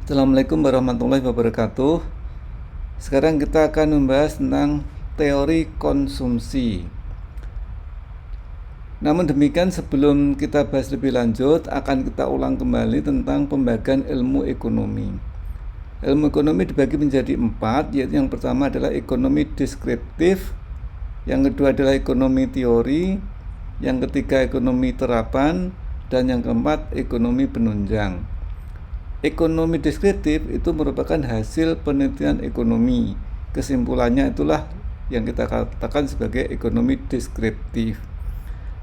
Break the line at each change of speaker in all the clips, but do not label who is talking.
Assalamualaikum warahmatullahi wabarakatuh. Sekarang kita akan membahas tentang teori konsumsi. Namun demikian, sebelum kita bahas lebih lanjut, akan kita ulang kembali tentang pembagian ilmu ekonomi. Ilmu ekonomi dibagi menjadi 4, yaitu yang pertama adalah ekonomi deskriptif, yang kedua adalah ekonomi teori, yang ketiga ekonomi terapan, dan yang keempat ekonomi penunjang. Ekonomi deskriptif itu merupakan hasil penelitian ekonomi. Kesimpulannya itulah yang kita katakan sebagai ekonomi deskriptif.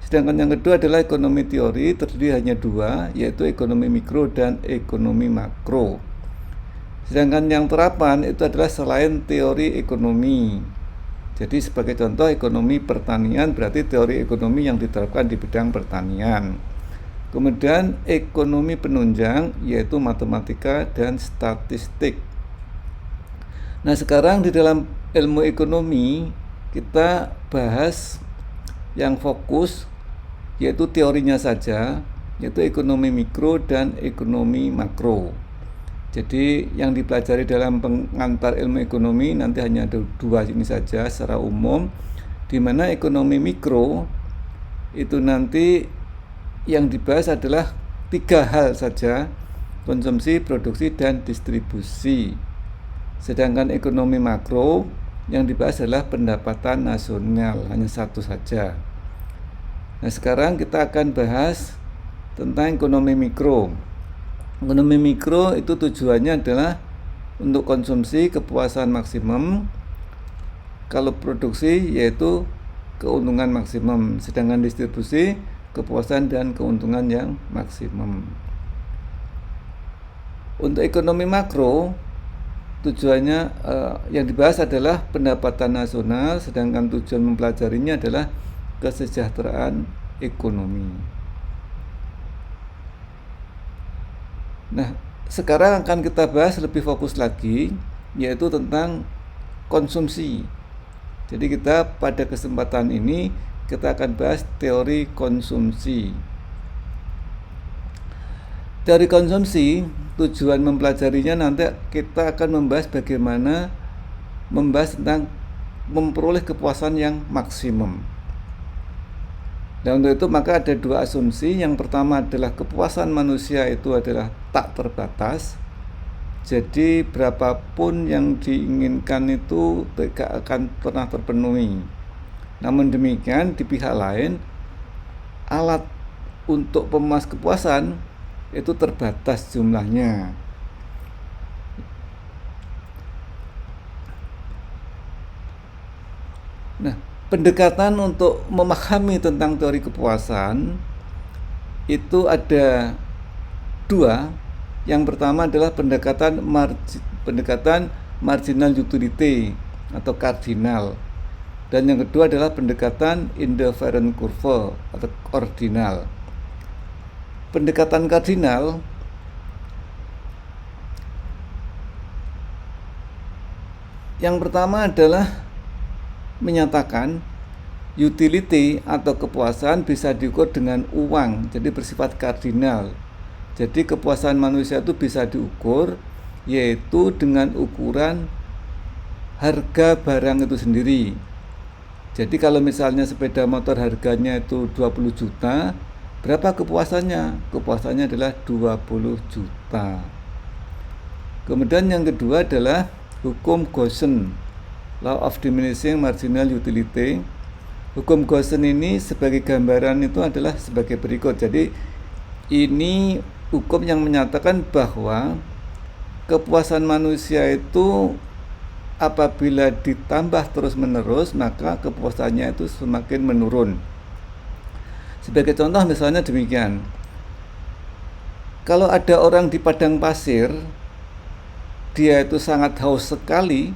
Sedangkan yang kedua adalah ekonomi teori, terdiri hanya dua, yaitu ekonomi mikro dan ekonomi makro. Sedangkan yang terapan itu adalah selain teori ekonomi. Jadi sebagai contoh ekonomi pertanian berarti teori ekonomi yang diterapkan di bidang pertanian. Kemudian ekonomi penunjang yaitu matematika dan statistik. Nah, sekarang di dalam ilmu ekonomi kita bahas yang fokus yaitu teorinya saja, yaitu ekonomi mikro dan ekonomi makro. Jadi yang dipelajari dalam pengantar ilmu ekonomi nanti hanya ada dua ini saja secara umum, di mana ekonomi mikro itu nanti yang dibahas adalah 3 hal saja: konsumsi, produksi, dan distribusi. Sedangkan ekonomi makro yang dibahas adalah pendapatan nasional, hanya satu saja. Nah, sekarang kita akan bahas tentang ekonomi mikro. Ekonomi mikro itu tujuannya adalah untuk konsumsi kepuasan maksimum, kalau produksi yaitu keuntungan maksimum, sedangkan distribusi kepuasan dan keuntungan yang maksimum. Untuk ekonomi makro tujuannya yang dibahas adalah pendapatan nasional, sedangkan tujuan mempelajarinya adalah kesejahteraan ekonomi. Nah, sekarang akan kita bahas lebih fokus lagi, yaitu tentang konsumsi. Jadi kita pada kesempatan ini kita akan bahas teori konsumsi. Teori konsumsi tujuan mempelajarinya nanti kita akan membahas bagaimana membahas tentang memperoleh kepuasan yang maksimum. Dan untuk itu maka ada dua asumsi. Yang pertama adalah kepuasan manusia itu adalah tak terbatas. Jadi berapapun yang diinginkan itu tidak akan pernah terpenuhi. Namun demikian, di pihak lain, alat untuk pemuas kepuasan itu terbatas jumlahnya. Nah, pendekatan untuk memahami tentang teori kepuasan itu ada dua. Yang pertama adalah pendekatan marginal utility atau kardinal. Dan yang kedua adalah pendekatan indifferent curve atau ordinal. Pendekatan kardinal yang pertama adalah menyatakan utility atau kepuasan bisa diukur dengan uang, jadi bersifat kardinal. Jadi kepuasan manusia itu bisa diukur yaitu dengan ukuran harga barang itu sendiri. Jadi kalau misalnya sepeda motor harganya itu 20 juta, berapa kepuasannya? Kepuasannya adalah 20 juta. Kemudian yang kedua adalah hukum Gaussian, Law of Diminishing Marginal Utility. Hukum Gaussian ini sebagai gambaran itu adalah sebagai berikut. Jadi ini hukum yang menyatakan bahwa kepuasan manusia itu apabila ditambah terus-menerus maka kepuasannya itu semakin menurun. Sebagai contoh misalnya demikian. Kalau ada orang di padang pasir, dia itu sangat haus sekali,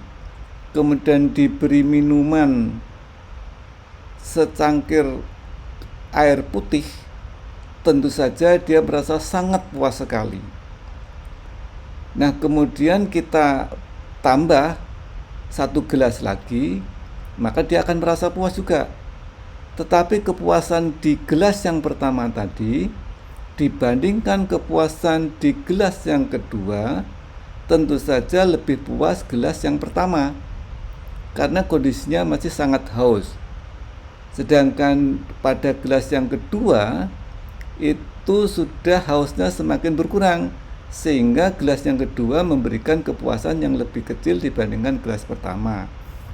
kemudian diberi minuman secangkir air putih, tentu saja dia merasa sangat puas sekali. Nah, kemudian kita tambah 1 gelas lagi, maka dia akan merasa puas juga. Tetapi kepuasan di gelas yang pertama tadi dibandingkan kepuasan di gelas yang kedua tentu saja lebih puas gelas yang pertama karena kondisinya masih sangat haus. Sedangkan pada gelas yang kedua itu sudah hausnya semakin berkurang, sehingga gelas yang kedua memberikan kepuasan yang lebih kecil dibandingkan gelas pertama.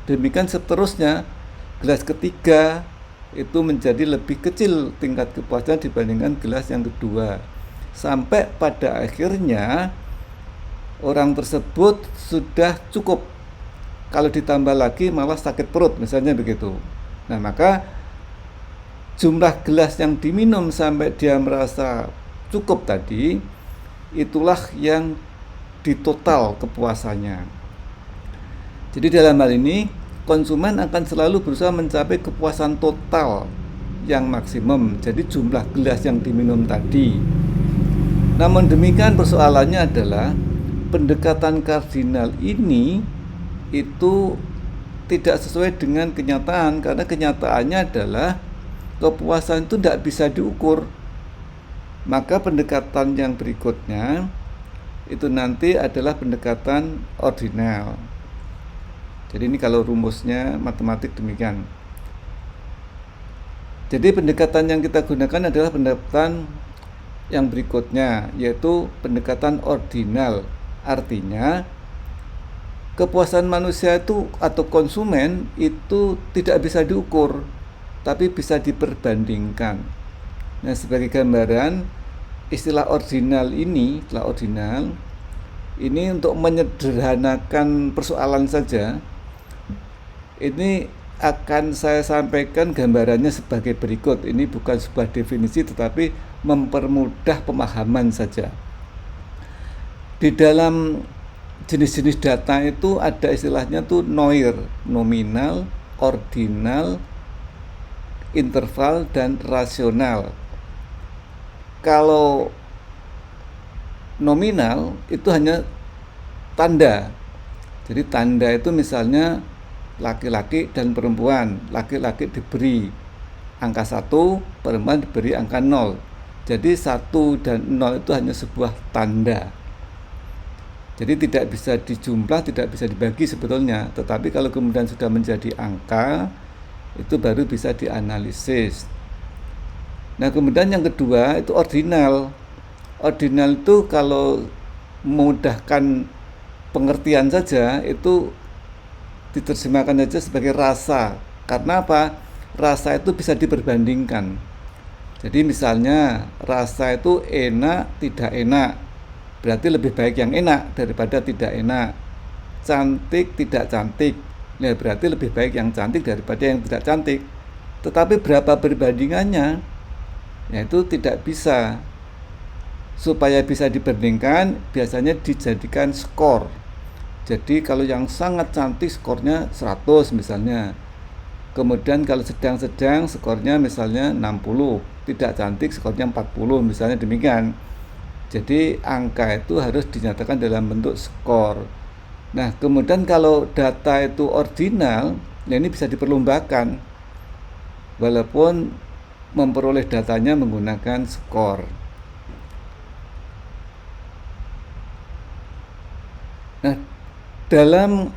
Demikian seterusnya, gelas ketiga itu menjadi lebih kecil tingkat kepuasan dibandingkan gelas yang kedua. Sampai pada akhirnya orang tersebut sudah cukup. Kalau ditambah lagi malah sakit perut, misalnya begitu. Nah, maka jumlah gelas yang diminum sampai dia merasa cukup tadi, itulah yang ditotal kepuasannya. Jadi dalam hal ini, konsumen akan selalu berusaha mencapai kepuasan total yang maksimum, jadi jumlah gelas yang diminum tadi. Namun demikian, persoalannya adalah pendekatan kardinal ini itu tidak sesuai dengan kenyataan, karena kenyataannya adalah kepuasan itu tidak bisa diukur. Maka pendekatan yang berikutnya itu nanti adalah pendekatan ordinal. Jadi ini kalau rumusnya matematik demikian. Jadi pendekatan yang kita gunakan adalah pendekatan yang berikutnya, yaitu pendekatan ordinal. Artinya kepuasan manusia itu atau konsumen itu tidak bisa diukur, tapi bisa diperbandingkan. Nah, sebagai gambaran, istilah ordinal ini untuk menyederhanakan persoalan saja. Ini akan saya sampaikan gambarannya sebagai berikut. Ini bukan sebuah definisi, tetapi mempermudah pemahaman saja. Di dalam jenis-jenis data itu ada istilahnya tuh NOIR, nominal, ordinal, interval, dan rasional. Kalau nominal itu hanya tanda. Jadi tanda itu misalnya laki-laki dan perempuan. Laki-laki diberi angka 1, perempuan diberi angka 0. Jadi 1 dan 0 itu hanya sebuah tanda. Jadi tidak bisa dijumlah, tidak bisa dibagi sebetulnya. Tetapi kalau kemudian sudah menjadi angka, itu baru bisa dianalisis. Nah, kemudian yang kedua itu ordinal. Ordinal itu kalau memudahkan pengertian saja, itu diterjemahkan saja sebagai rasa. Karena apa? Rasa itu bisa diperbandingkan. Jadi misalnya rasa itu enak, tidak enak, berarti lebih baik yang enak daripada tidak enak. Cantik, tidak cantik, nah berarti lebih baik yang cantik daripada yang tidak cantik. Tetapi berapa perbandingannya? Ya itu tidak bisa. Supaya bisa dibandingkan, biasanya dijadikan skor. Jadi kalau yang sangat cantik skornya 100 misalnya. Kemudian kalau sedang-sedang skornya misalnya 60, tidak cantik skornya 40 misalnya demikian. Jadi angka itu harus dinyatakan dalam bentuk skor. Nah, kemudian kalau data itu ordinal, ya ini bisa diperlombakan. Walaupun memperoleh datanya menggunakan skor. Nah, dalam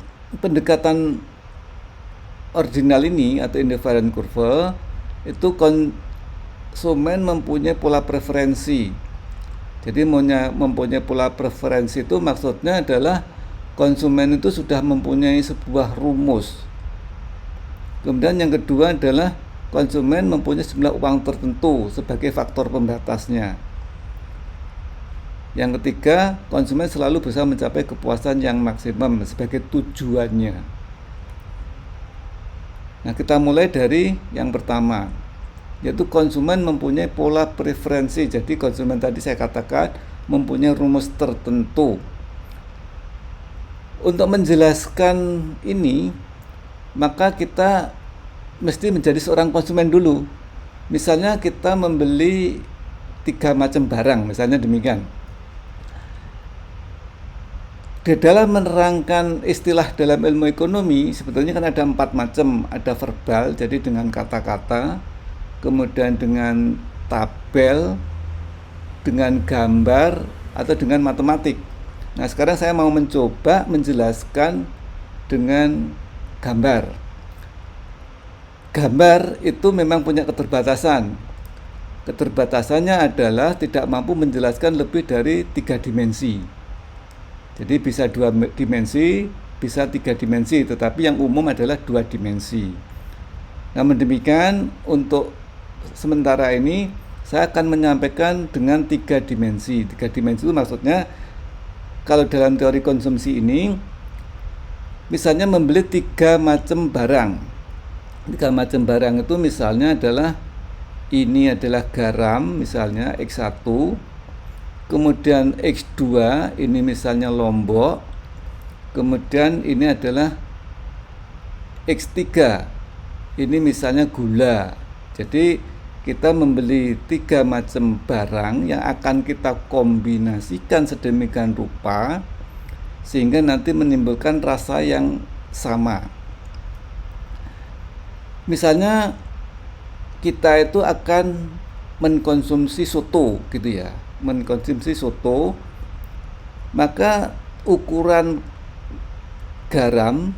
pendekatan ordinal ini atau indifferent curve itu konsumen mempunyai pola preferensi. Jadi mempunyai pola preferensi itu maksudnya adalah konsumen itu sudah mempunyai sebuah rumus. Kemudian yang kedua adalah konsumen mempunyai jumlah uang tertentu sebagai faktor pembatasnya. Yang ketiga, konsumen selalu berusaha mencapai kepuasan yang maksimum sebagai tujuannya. Nah, kita mulai dari yang pertama, yaitu konsumen mempunyai pola preferensi. Jadi konsumen tadi saya katakan mempunyai rumus tertentu. Untuk menjelaskan ini, maka kita mesti menjadi seorang konsumen dulu. Misalnya kita membeli 3 macam barang, misalnya demikian. Di dalam menerangkan istilah dalam ilmu ekonomi, sebetulnya kan ada 4 macam. Ada verbal, jadi dengan kata-kata, kemudian dengan tabel, dengan gambar, atau dengan matematik. Nah, sekarang saya mau mencoba menjelaskan dengan gambar. Gambar itu memang punya keterbatasan. Keterbatasannya adalah tidak mampu menjelaskan lebih dari 3 dimensi. Jadi bisa 2 dimensi, bisa 3 dimensi, tetapi yang umum adalah 2 dimensi. Namun demikian, untuk sementara ini saya akan menyampaikan dengan 3 dimensi. 3 dimensi itu maksudnya kalau dalam teori konsumsi ini, misalnya membeli 3 macam barang. 3 macam barang itu misalnya adalah ini adalah garam, misalnya X1, kemudian X2 ini misalnya lombok, kemudian ini adalah X3 ini misalnya gula. Jadi kita membeli 3 macam barang yang akan kita kombinasikan sedemikian rupa sehingga nanti menimbulkan rasa yang sama. Misalnya kita itu akan mengkonsumsi soto gitu ya, mengkonsumsi soto, maka ukuran garam,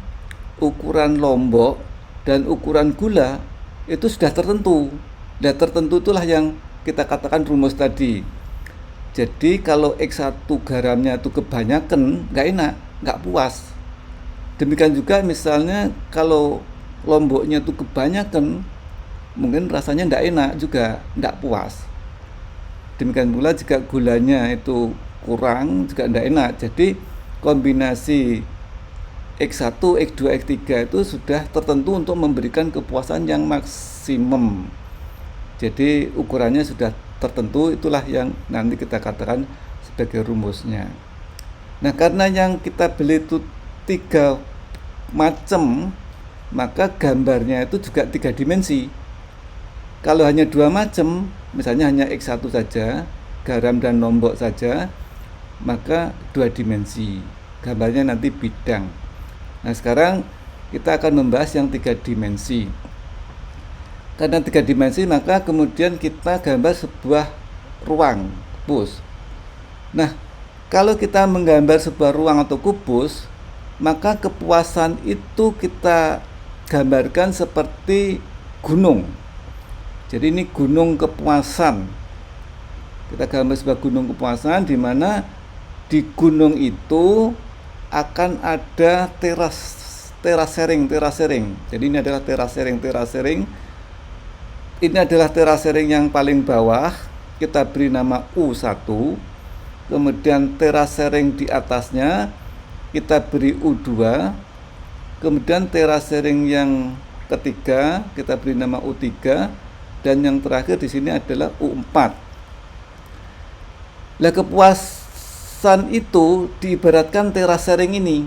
ukuran lombok, dan ukuran gula itu sudah tertentu. Dan tertentu itulah yang kita katakan rumus tadi. Jadi kalau X1 garamnya itu kebanyakan, nggak enak, nggak puas. Demikian juga misalnya kalau lomboknya itu kebanyakan, mungkin rasanya tidak enak juga, tidak puas. Demikian pula jika gulanya itu kurang juga tidak enak. Jadi kombinasi X1, X2, X3 itu sudah tertentu untuk memberikan kepuasan yang maksimum. Jadi ukurannya sudah tertentu, itulah yang nanti kita katakan sebagai rumusnya. Nah, karena yang kita beli itu 3 macam, maka gambarnya itu juga 3 dimensi. Kalau hanya 2 macam, misalnya hanya X1 saja, garam dan lombok saja, maka 2 dimensi. Gambarnya nanti bidang. Nah, sekarang kita akan membahas yang 3 dimensi. Karena 3 dimensi, maka kemudian kita gambar sebuah ruang, kubus. Nah, kalau kita menggambar sebuah ruang atau kubus, maka kepuasan itu kita gambarkan seperti gunung. Jadi ini gunung kepuasan. Kita gambar sebuah gunung kepuasan di mana di gunung itu akan ada terasering. Jadi ini adalah terasering. Ini adalah terasering yang paling bawah. Kita beri nama U1. Kemudian terasering di atasnya kita beri U2. Kemudian terasering yang ketiga kita beri nama U3. Dan yang terakhir di sini adalah U4. Lah, kepuasan itu diibaratkan terasering ini.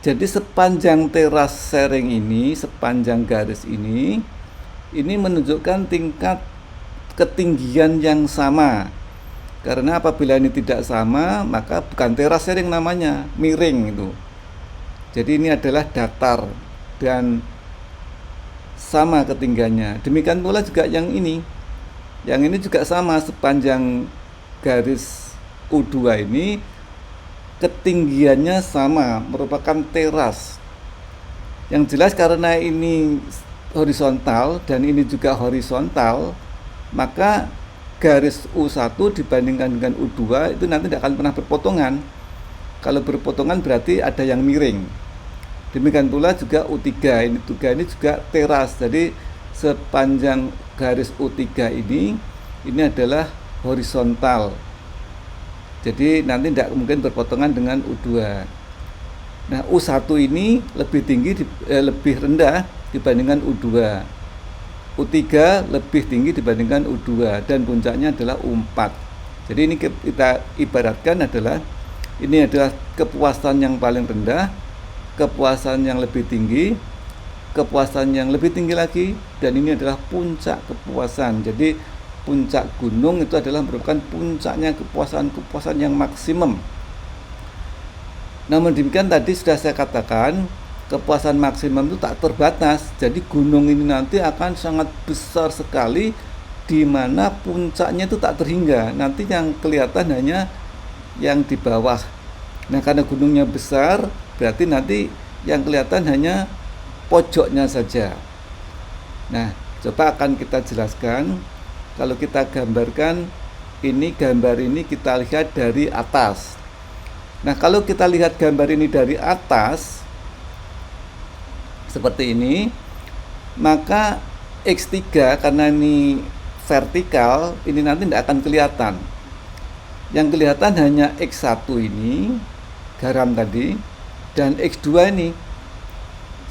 Jadi sepanjang terasering ini, sepanjang garis ini menunjukkan tingkat ketinggian yang sama. Karena apabila ini tidak sama, maka bukan terasering namanya, miring itu. Jadi ini adalah datar dan sama ketinggiannya. Demikian pula juga yang ini. Yang ini juga sama, sepanjang garis U2 ini ketinggiannya sama, merupakan teras. Yang jelas karena ini horizontal dan ini juga horizontal, maka garis U1 dibandingkan dengan U2 itu nanti tidak akan pernah berpotongan. Kalau berpotongan berarti ada yang miring. Demikian pula juga U3 ini juga teras. Jadi sepanjang garis U3 ini adalah horizontal. Jadi nanti tidak mungkin berpotongan dengan U2. Nah, U1 ini lebih rendah dibandingkan U2. U3 lebih tinggi dibandingkan U2 dan puncaknya adalah U4. Jadi ini kita ibaratkan adalah ini adalah kepuasan yang paling rendah, kepuasan yang lebih tinggi, kepuasan yang lebih tinggi lagi, dan ini adalah puncak kepuasan. Jadi puncak gunung itu adalah merupakan puncaknya kepuasan yang maksimum. Namun demikian tadi sudah saya katakan, kepuasan maksimum itu tak terbatas. Jadi gunung ini nanti akan sangat besar sekali, di mana puncaknya itu tak terhingga. Nanti yang kelihatan hanya yang di bawah Nah, karena gunungnya besar, berarti nanti yang kelihatan hanya pojoknya saja. Nah, coba akan kita jelaskan. Kalau kita gambarkan ini, gambar ini kita lihat dari atas. Nah, kalau kita lihat gambar ini dari atas seperti ini, maka X3 karena ini vertikal, ini nanti tidak akan kelihatan. Yang kelihatan hanya X1 ini, garam tadi, dan X2 ini.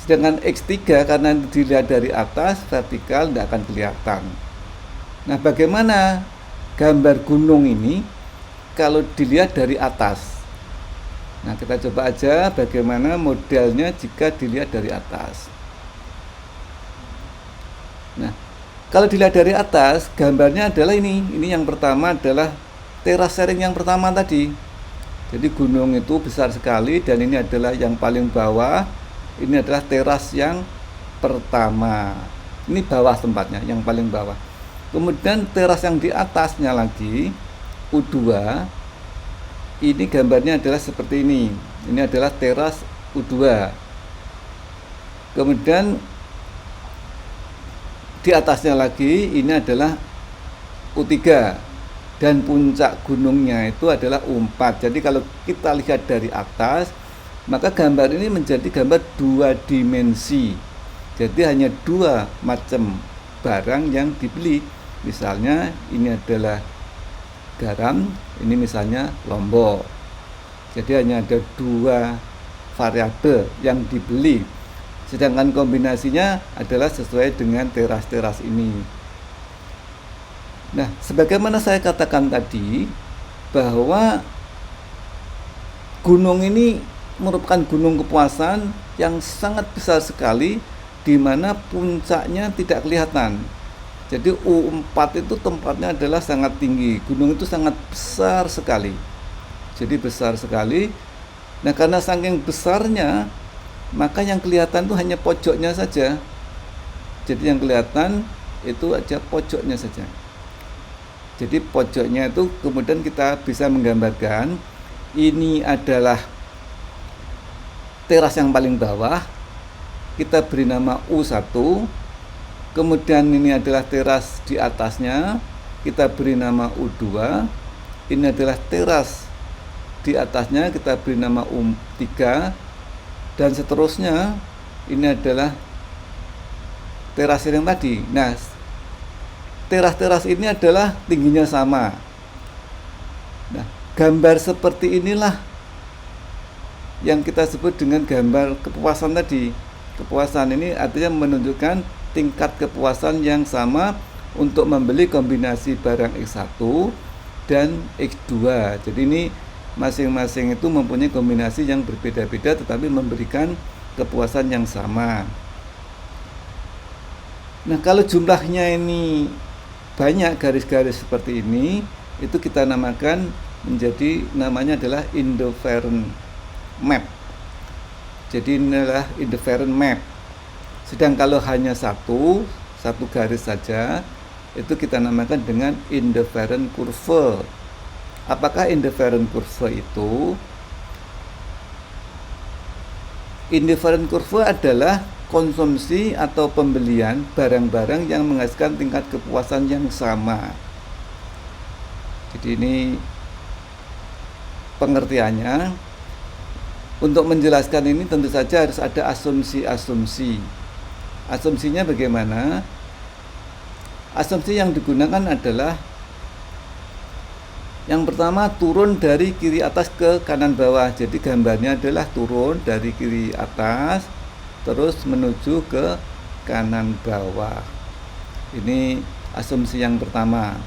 Sedangkan X3 karena dilihat dari atas, vertikal, tidak akan kelihatan. Nah, bagaimana gambar gunung ini kalau dilihat dari atas? Nah, kita coba aja bagaimana modelnya jika dilihat dari atas. Nah, kalau dilihat dari atas, gambarnya adalah ini. Ini yang pertama adalah teras sharing yang pertama tadi. Jadi gunung itu besar sekali dan ini adalah yang paling bawah. Ini adalah teras yang pertama. Ini bawah tempatnya, yang paling bawah. Kemudian teras yang di atasnya lagi, U2. Ini gambarnya adalah seperti ini. Ini adalah teras U2. Kemudian di atasnya lagi, ini adalah U3. Dan puncak gunungnya itu adalah U4. Jadi kalau kita lihat dari atas, maka gambar ini menjadi gambar 2 dimensi. Jadi hanya 2 macam barang yang dibeli. Misalnya ini adalah garam, ini misalnya lombok. Jadi hanya ada 2 variabel yang dibeli. Sedangkan kombinasinya adalah sesuai dengan teras-teras ini. Nah, sebagaimana saya katakan tadi, bahwa gunung ini merupakan gunung kepuasan yang sangat besar sekali, di mana puncaknya tidak kelihatan. Jadi U4 itu tempatnya adalah sangat tinggi. Gunung itu sangat besar sekali. Jadi besar sekali. Nah, karena saking besarnya, maka yang kelihatan itu hanya pojoknya saja. Jadi yang kelihatan itu aja pojoknya saja. Jadi pojoknya itu kemudian kita bisa menggambarkan ini adalah teras yang paling bawah, kita beri nama U1. Kemudian ini adalah teras di atasnya, kita beri nama U2. Ini adalah teras di atasnya, kita beri nama U3. Dan seterusnya, ini adalah teras yang tadi. Nah, teras-teras ini adalah tingginya sama. Nah, gambar seperti inilah yang kita sebut dengan gambar kepuasan tadi. Kepuasan ini artinya menunjukkan tingkat kepuasan yang sama untuk membeli kombinasi barang X1 dan X2. Jadi ini masing-masing itu mempunyai kombinasi yang berbeda-beda tetapi memberikan kepuasan yang sama. Nah, kalau jumlahnya ini banyak garis-garis seperti ini, itu kita namakan namanya adalah indifferent map. Jadi inilah indifferent map. Sedang kalau hanya satu garis saja, itu kita namakan dengan indifferent curve. Apakah indifferent curve itu? Indifferent curve adalah konsumsi atau pembelian barang-barang yang menghasilkan tingkat kepuasan yang sama. Jadi ini pengertiannya. Untuk menjelaskan ini tentu saja harus ada asumsi-asumsi. Asumsinya bagaimana? Asumsi yang digunakan adalah yang pertama turun dari kiri atas ke kanan bawah. Jadi gambarnya adalah turun dari kiri atas terus menuju ke kanan bawah. Ini asumsi yang pertama.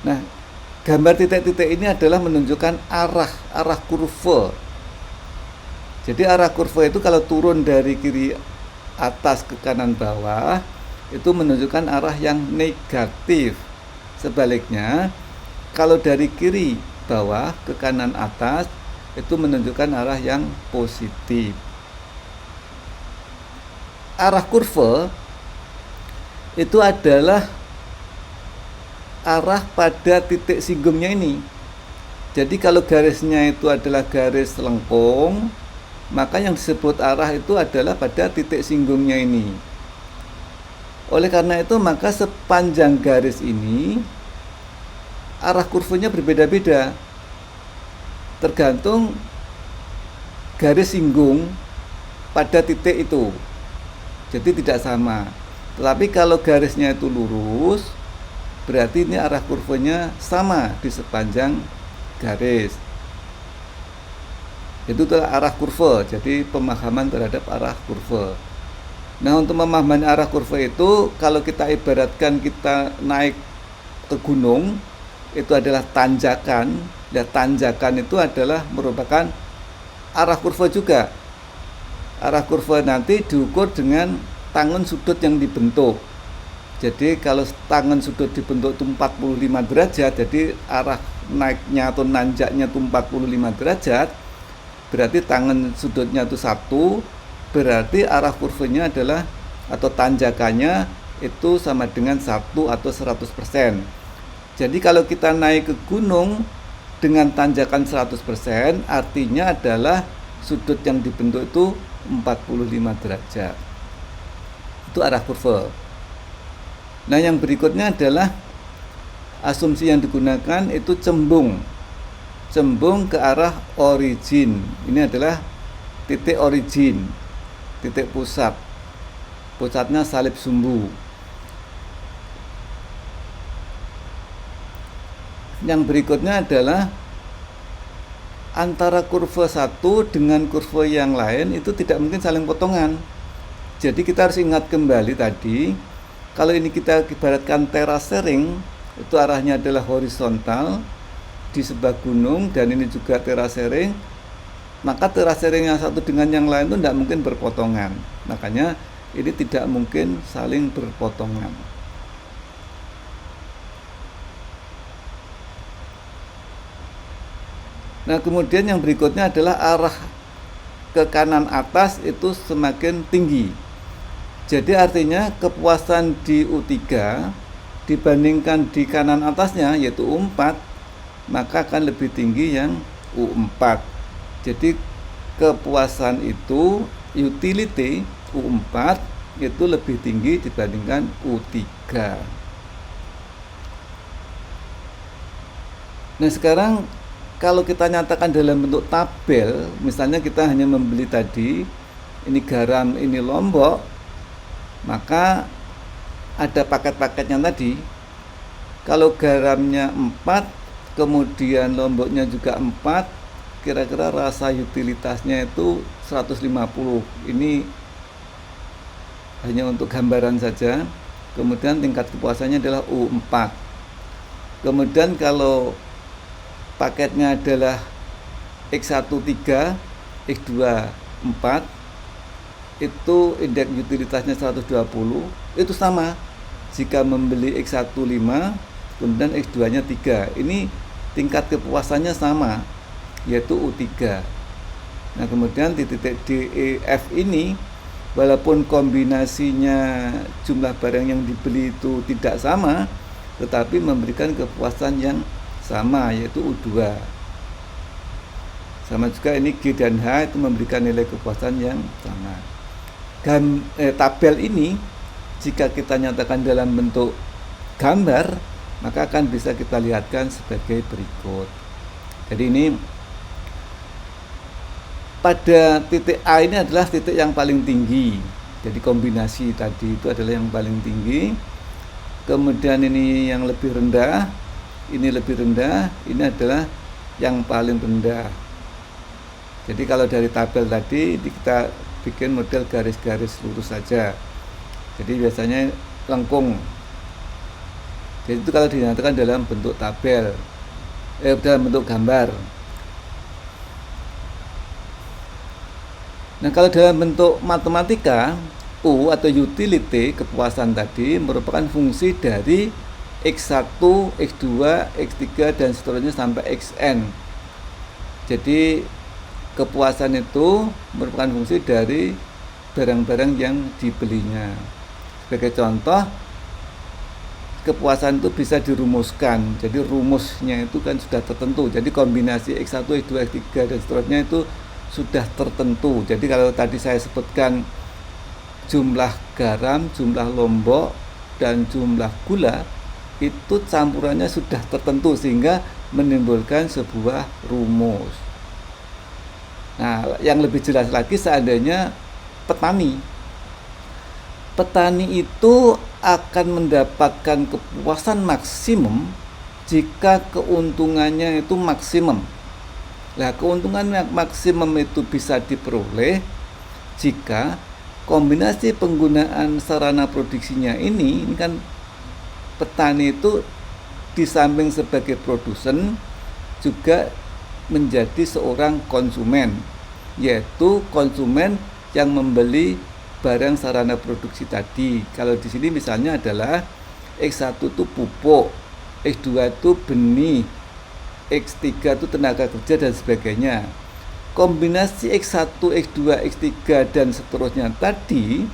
Nah, gambar titik-titik ini adalah menunjukkan arah kurva. Jadi arah kurva itu kalau turun dari kiri atas ke kanan bawah itu menunjukkan arah yang negatif. Sebaliknya, kalau dari kiri bawah ke kanan atas itu menunjukkan arah yang positif. Arah kurva itu adalah arah pada titik singgungnya ini. Jadi kalau garisnya itu adalah garis lengkung, maka yang disebut arah itu adalah pada titik singgungnya ini. Oleh karena itu, maka sepanjang garis ini arah kurvanya berbeda-beda, tergantung garis singgung pada titik itu. Jadi tidak sama. Tetapi kalau garisnya itu lurus, berarti ini arah kurvanya sama di sepanjang garis. Itu adalah arah kurva. Jadi pemahaman terhadap arah kurva. Nah, untuk memahami arah kurva itu, kalau kita ibaratkan kita naik ke gunung, itu adalah tanjakan. Dan tanjakan itu adalah merupakan arah kurva juga. Arah kurva nanti diukur dengan tangan sudut yang dibentuk. Jadi kalau tangan sudut dibentuk itu 45 derajat, jadi arah naiknya atau nanjaknya itu 45 derajat, berarti tangan sudutnya itu 1, berarti arah kurvanya adalah atau tanjakannya itu sama dengan 1 atau 100%. Jadi kalau kita naik ke gunung dengan tanjakan 100%, artinya adalah sudut yang dibentuk itu 45 derajat. Itu arah kurva. Nah, yang berikutnya adalah asumsi yang digunakan itu cembung ke arah origin. Ini adalah titik origin, titik pusatnya salib sumbu. Yang berikutnya adalah antara kurva satu dengan kurva yang lain itu tidak mungkin saling potongan. Jadi kita harus ingat kembali tadi, kalau ini kita ibaratkan terasering, itu arahnya adalah horizontal di sebelah gunung, dan ini juga terasering, maka terasering yang satu dengan yang lain itu tidak mungkin berpotongan. Makanya ini tidak mungkin saling berpotongan. Nah, kemudian yang berikutnya adalah arah ke kanan atas itu semakin tinggi. Jadi artinya kepuasan di U3 dibandingkan di kanan atasnya yaitu U4, maka akan lebih tinggi yang U4. Jadi kepuasan itu, utility U4 itu lebih tinggi dibandingkan U3. Nah, sekarang kalau kita nyatakan dalam bentuk tabel, misalnya kita hanya membeli tadi, ini garam, ini lombok, maka ada paket-paketnya tadi. Kalau garamnya 4, kemudian lomboknya juga 4, kira-kira rasa utilitasnya itu 150. Ini hanya untuk gambaran saja. Kemudian tingkat kepuasannya adalah U4. Kemudian kalau paketnya adalah X1 3, X2 4, itu indeks utilitasnya 120. Itu sama jika membeli X1 5, kemudian X2 nya 3. Ini tingkat kepuasannya sama, yaitu U3. Nah, kemudian di titik DEF ini, walaupun kombinasinya jumlah barang yang dibeli itu tidak sama, tetapi memberikan kepuasan yang sama, yaitu U2. Sama juga ini G dan H itu memberikan nilai kepuasan yang sama. Tabel ini jika kita nyatakan dalam bentuk gambar, maka akan bisa kita lihatkan sebagai berikut. Jadi ini pada titik A ini adalah titik yang paling tinggi. Jadi kombinasi tadi itu adalah yang paling tinggi. Kemudian ini yang lebih rendah, ini lebih rendah, ini adalah yang paling rendah. Jadi kalau dari tabel tadi kita bikin model garis-garis lurus saja. Jadi biasanya lengkung. Jadi itu kalau dinyatakan dalam bentuk tabel, dalam bentuk gambar. Nah, kalau dalam bentuk matematika, U atau utility kepuasan tadi merupakan fungsi dari X1, X2, X3 dan seterusnya sampai Xn. Jadi kepuasan itu merupakan fungsi dari barang-barang yang dibelinya. Sebagai contoh, kepuasan itu bisa dirumuskan. Jadi rumusnya itu kan sudah tertentu. Jadi kombinasi X1, X2, X3 dan seterusnya itu sudah tertentu. Jadi kalau tadi saya sebutkan jumlah garam, jumlah lombok, dan jumlah gula, itu campurannya sudah tertentu sehingga menimbulkan sebuah rumus. Nah, yang lebih jelas lagi seandainya petani itu akan mendapatkan kepuasan maksimum jika keuntungannya itu maksimum. Nah, keuntungan yang maksimum itu bisa diperoleh jika kombinasi penggunaan sarana produksinya ini kan petani itu di samping sebagai produsen juga menjadi seorang konsumen, yaitu konsumen yang membeli barang sarana produksi tadi. Kalau di sini misalnya adalah X1 itu pupuk, X2 itu benih, X3 itu tenaga kerja dan sebagainya. Kombinasi X1, X2, X3 dan seterusnya tadi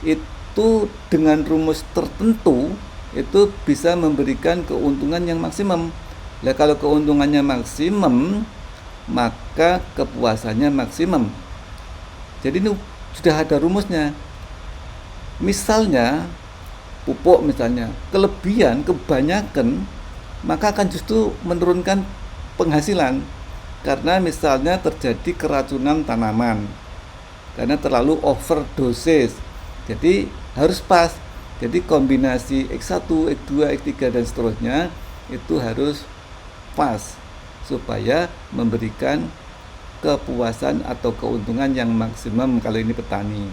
itu dengan rumus tertentu itu bisa memberikan keuntungan yang maksimum. Nah, kalau keuntungannya maksimum, maka kepuasannya maksimum. Jadi ini sudah ada rumusnya. Misalnya pupuk misalnya kebanyakan, maka akan justru menurunkan penghasilan. Karena misalnya terjadi keracunan tanaman, karena terlalu overdosis. Jadi harus pas. Jadi kombinasi X1, X2, X3 dan seterusnya itu harus pas supaya memberikan kepuasan atau keuntungan yang maksimum kalau ini petani.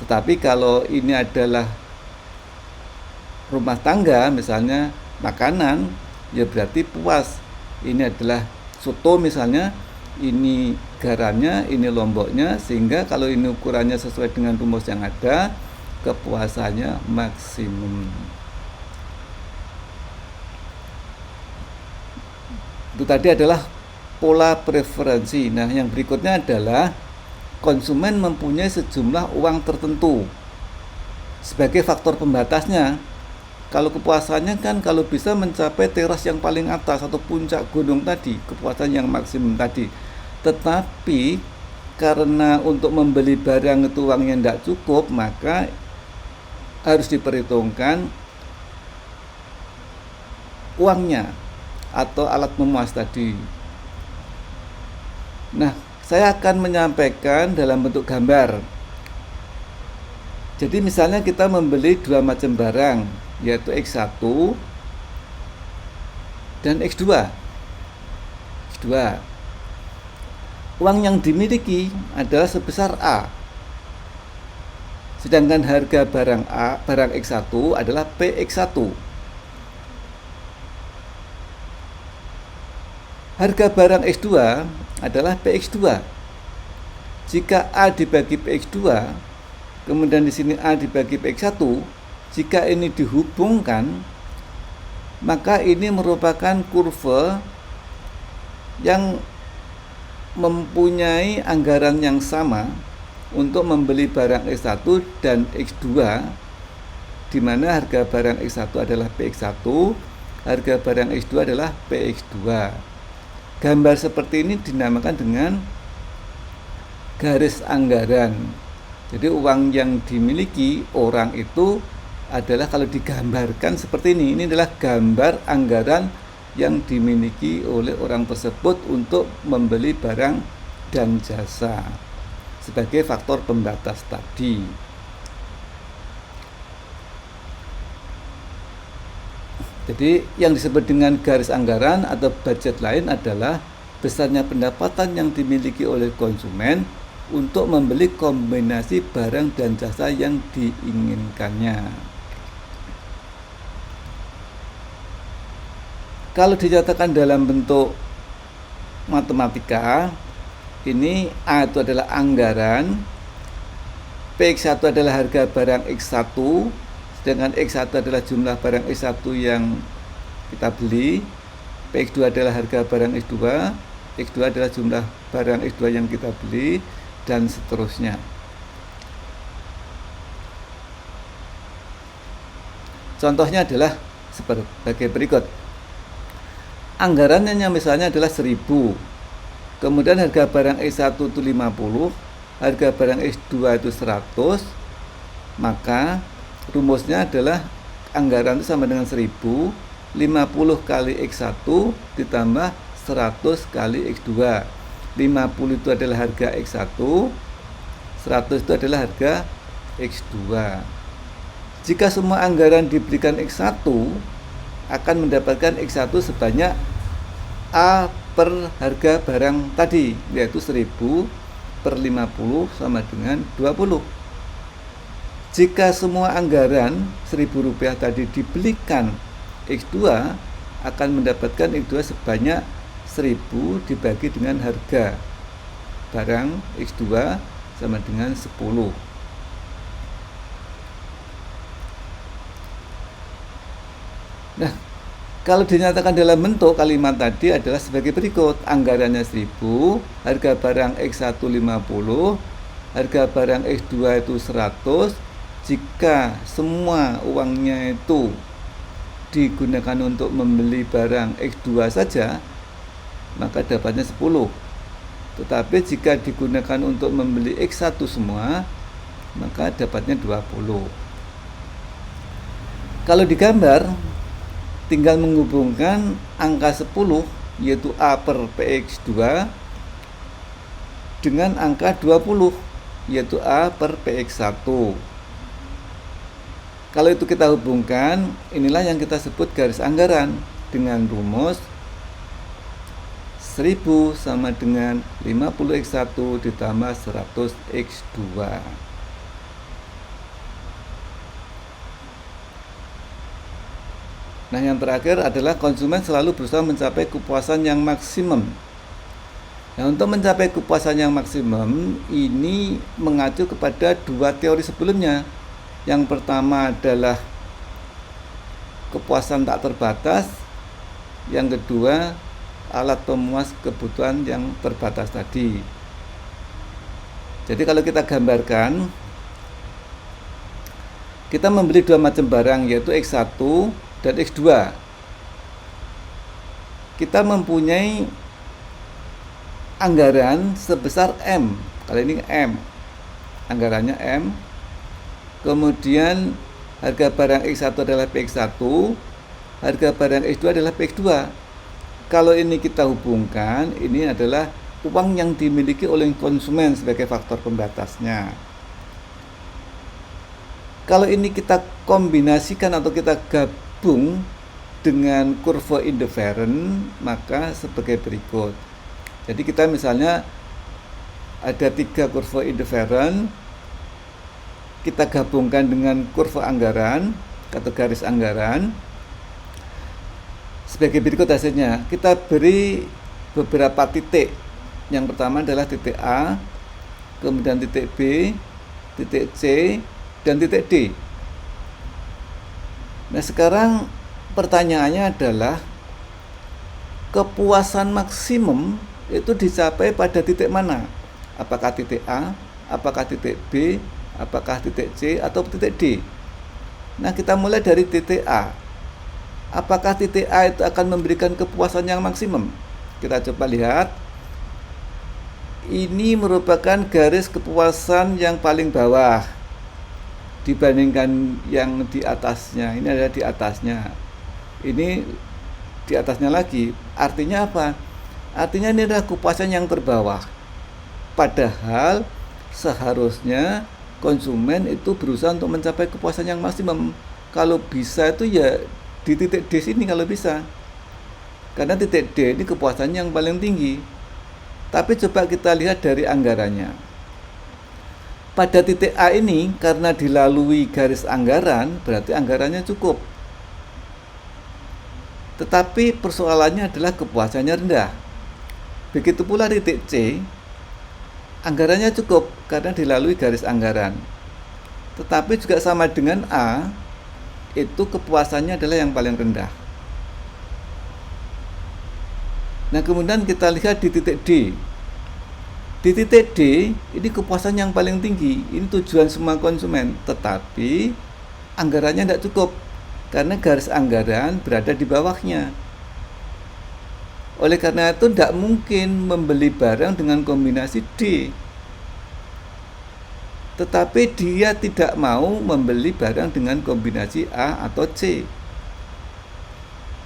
Tetapi kalau ini adalah rumah tangga, misalnya makanan, ya berarti puas. Ini adalah soto misalnya, ini garamnya, ini lomboknya, sehingga kalau ini ukurannya sesuai dengan rumus yang ada, kepuasannya maksimum. Itu tadi adalah pola preferensi. Nah, yang berikutnya adalah konsumen mempunyai sejumlah uang tertentu sebagai faktor pembatasnya. Kalau kepuasannya kan kalau bisa mencapai teras yang paling atas atau puncak gunung tadi, kepuasan yang maksimum tadi. Tetapi karena untuk membeli barang itu uangnya tidak cukup, maka harus diperhitungkan uangnya atau alat memuas tadi. Nah, saya akan menyampaikan dalam bentuk gambar. Jadi misalnya kita membeli dua macam barang, yaitu X1 dan X2. Uang yang dimiliki adalah sebesar A. Sedangkan harga barang X1 adalah PX1. Harga barang X2 adalah PX2. Jika A dibagi PX2, kemudian di sini A dibagi PX1, jika ini dihubungkan, maka ini merupakan kurva yang mempunyai anggaran yang sama untuk membeli barang X1 dan X2, di mana harga barang X1 adalah PX1, harga barang X2 adalah PX2. Gambar seperti ini dinamakan dengan garis anggaran. Jadi uang yang dimiliki orang itu adalah kalau digambarkan seperti ini adalah gambar anggaran yang dimiliki oleh orang tersebut untuk membeli barang dan jasa sebagai faktor pembatas tadi. Jadi yang disebut dengan garis anggaran atau budget lain adalah besarnya pendapatan yang dimiliki oleh konsumen untuk membeli kombinasi barang dan jasa yang diinginkannya. Kalau dinyatakan dalam bentuk matematika, ini A itu adalah anggaran, PX1 adalah harga barang X1, sedangkan X1 adalah jumlah barang X1 yang kita beli, PX2 adalah harga barang X2, X2 adalah jumlah barang X2 yang kita beli, dan seterusnya. Contohnya adalah sebagai berikut. Anggarannya misalnya adalah 1.000, kemudian harga barang X1 itu 50, harga barang X2 itu 100, maka rumusnya adalah anggaran itu sama dengan 1.000, 50 kali X1 ditambah 100 kali X2. 50 itu adalah harga X1, 100 itu adalah harga X2. Jika semua anggaran diberikan X1, akan mendapatkan X1 sebanyak A per harga barang tadi, yaitu 1.000 per 50 sama dengan 20. Jika semua anggaran Rp1.000 tadi dibelikan X2, akan mendapatkan X2 sebanyak 1.000 dibagi dengan harga barang X2 sama dengan 10. Nah, kalau dinyatakan dalam bentuk kalimat tadi adalah sebagai berikut. Anggarannya 1.000, harga barang X1 50, harga barang X2 itu 100. Jika semua uangnya itu digunakan untuk membeli barang X2 saja, maka dapatnya 10. Tetapi jika digunakan untuk membeli X1 semua, maka dapatnya 20. Kalau digambar, tinggal menghubungkan angka 10, yaitu A per PX2, dengan angka 20, yaitu A per PX1. Kalau itu kita hubungkan, inilah yang kita sebut garis anggaran dengan rumus 1.000 sama dengan 50X1 ditambah 100X2. Nah, yang terakhir adalah konsumen selalu berusaha mencapai kepuasan yang maksimum. Nah, untuk mencapai kepuasan yang maksimum ini mengacu kepada dua teori sebelumnya. Yang pertama adalah kepuasan tak terbatas, yang kedua alat pemuas kebutuhan yang terbatas tadi. Jadi kalau kita gambarkan, kita membeli dua macam barang, yaitu X1 dan X2. Kita mempunyai anggaran sebesar M. Kali ini M. Anggarannya M. Kemudian harga barang X1 adalah PX1, harga barang X2 adalah PX2. Kalau ini kita hubungkan, ini adalah uang yang dimiliki oleh konsumen sebagai faktor pembatasnya. Kalau ini kita kombinasikan atau kita gabung dengan kurva indifferent, maka sebagai berikut. Jadi kita misalnya ada 3 kurva indifferent, kita gabungkan dengan kurva anggaran atau garis anggaran. Sebagai berikut hasilnya, kita beri beberapa titik. Yang pertama adalah titik A, kemudian titik B, titik C, dan titik D. Nah, sekarang pertanyaannya adalah kepuasan maksimum itu dicapai pada titik mana? Apakah titik A, apakah titik B, apakah titik C, atau titik D? Nah, kita mulai dari titik A. Apakah titik A itu akan memberikan kepuasan yang maksimum? Kita coba lihat. Ini merupakan garis kepuasan yang paling bawah dibandingkan yang di atasnya. Ini adalah di atasnya. Ini di atasnya lagi. Artinya apa? Artinya ini adalah kepuasan yang terbawah. Padahal seharusnya konsumen itu berusaha untuk mencapai kepuasan yang maksimum. Kalau bisa itu ya di titik D sini kalau bisa. Karena titik D ini kepuasannya yang paling tinggi. Tapi coba kita lihat dari anggarannya. Pada titik A ini karena dilalui garis anggaran, berarti anggarannya cukup. Tetapi persoalannya adalah kepuasannya rendah. Begitu pula titik C, anggarannya cukup karena dilalui garis anggaran. Tetapi juga sama dengan A, itu kepuasannya adalah yang paling rendah. Nah, kemudian kita lihat di titik D. Di titik D, ini kepuasan yang paling tinggi. Ini tujuan semua konsumen, tetapi anggarannya tidak cukup. karena garis anggaran berada di bawahnya. Oleh karena itu tidak mungkin membeli barang dengan kombinasi D, tetapi dia tidak mau membeli barang dengan kombinasi A atau C.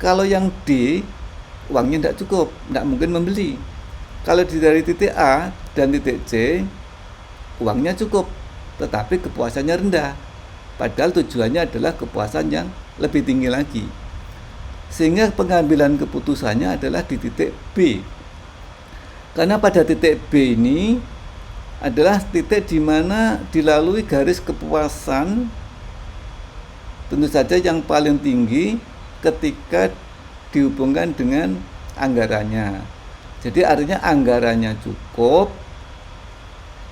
Kalau yang D, uangnya tidak cukup, tidak mungkin membeli. Kalau dari titik A dan titik C, uangnya cukup, tetapi kepuasannya rendah. Padahal tujuannya adalah kepuasan yang lebih tinggi lagi. Sehingga pengambilan keputusannya adalah di titik B. Karena pada titik B ini adalah titik di mana dilalui garis kepuasan tentu saja yang paling tinggi ketika dihubungkan dengan anggarannya. Jadi artinya anggarannya cukup,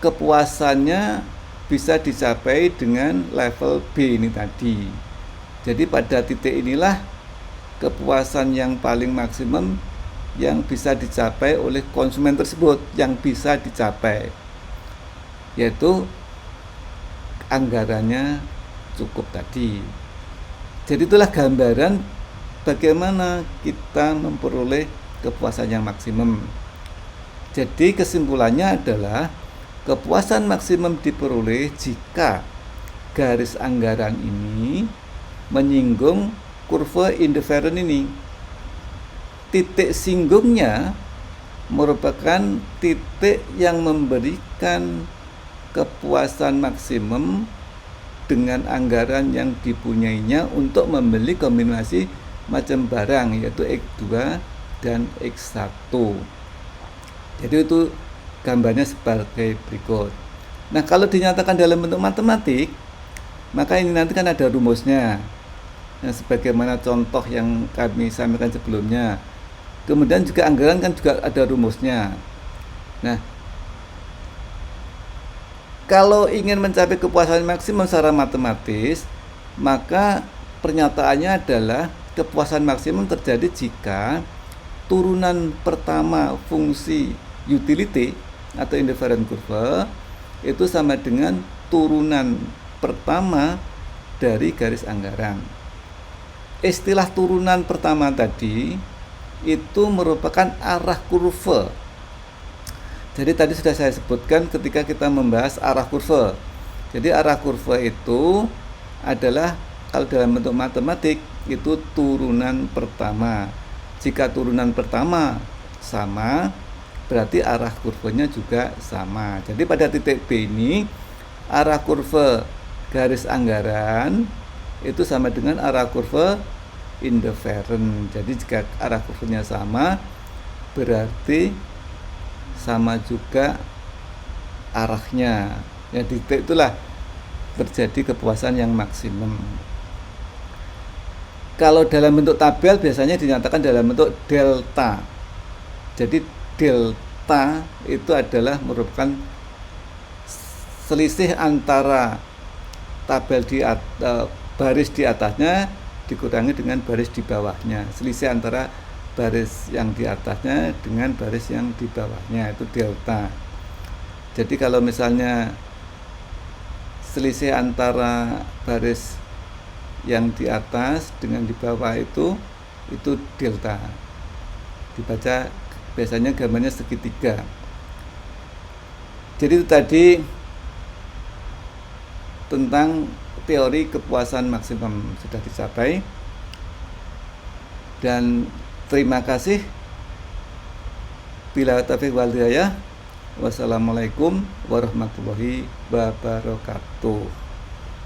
kepuasannya bisa dicapai dengan level B ini tadi. Jadi pada titik inilah kepuasan yang paling maksimum yang bisa dicapai oleh konsumen tersebut, yang bisa dicapai, yaitu anggarannya cukup tadi. Jadi itulah gambaran bagaimana kita memperoleh kepuasan yang maksimum. Jadi kesimpulannya adalah kepuasan maksimum diperoleh jika garis anggaran ini menyinggung kurva indifferent ini. Titik singgungnya merupakan titik yang memberikan kepuasan maksimum dengan anggaran yang dipunyainya untuk membeli kombinasi macam barang, yaitu X2 dan X1. Jadi itu gambarnya sebagai berikut. Nah, kalau dinyatakan dalam bentuk matematik, maka ini nanti kan ada rumusnya. Nah, sebagaimana contoh yang kami sampaikan sebelumnya. Kemudian juga anggaran kan juga ada rumusnya. Nah, kalau ingin mencapai kepuasan maksimum secara matematis, maka pernyataannya adalah kepuasan maksimum terjadi jika turunan pertama fungsi utility atau indifferent curve itu sama dengan turunan pertama dari garis anggaran. Istilah turunan pertama tadi itu merupakan arah kurva. Jadi tadi sudah saya sebutkan ketika kita membahas arah kurva. Jadi arah kurva itu adalah kalau dalam bentuk matematik itu turunan pertama. Jika turunan pertama sama, berarti arah kurvanya juga sama. Jadi pada titik B ini arah kurva garis anggaran itu sama dengan arah kurva indifferent. Jadi jika arah kurvanya sama, berarti sama juga arahnya. Ya, di titik itulah terjadi kepuasan yang maksimum. Kalau dalam bentuk tabel biasanya dinyatakan dalam bentuk delta. Jadi delta itu adalah merupakan selisih antara tabel baris di atasnya dikurangi dengan baris di bawahnya. Selisih antara baris yang di atasnya dengan baris yang di bawahnya, itu delta. Jadi kalau misalnya selisih antara baris yang di atas dengan di bawah itu delta. Dibaca biasanya gambarnya segitiga. Jadi itu tadi tentang teori kepuasan maksimum sudah dicapai. Dan terima kasih. Bila taufiq wal hidayah. Wassalamualaikum warahmatullahi wabarakatuh.